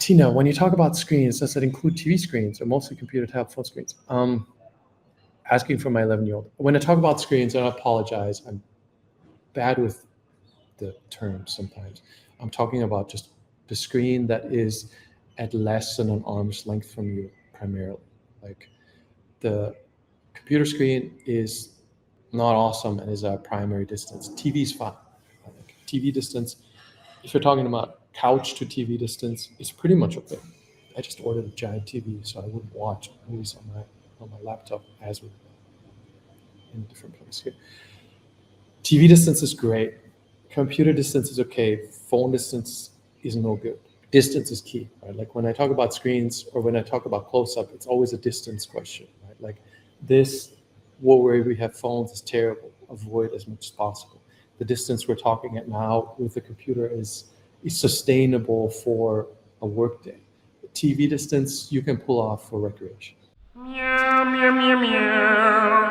Tina, when you talk about screens, does that include TV screens or mostly computer tab phone screens? Asking for my 11-year-old. When I talk about screens, and I apologize, I'm bad with the terms sometimes. I'm talking about just the screen that is at less than an arm's length from you primarily. Like the computer screen is not awesome and is our primary distance. TV is fine. Like TV distance, if you're talking about couch to TV distance, it's pretty much okay. I just ordered a giant TV so I wouldn't watch movies on my laptop as we're in a different place here. TV distance is great. Computer distance is okay. Phone distance is no good. Distance is key, right? Like when I talk about screens or when I talk about close-up, it's always a distance question, right? Like this, where we have phones is terrible. Avoid as much as possible. The distance we're talking at now with the computer is sustainable for a workday. The TV distance you can pull off for recreation. Meow, meow, meow, meow.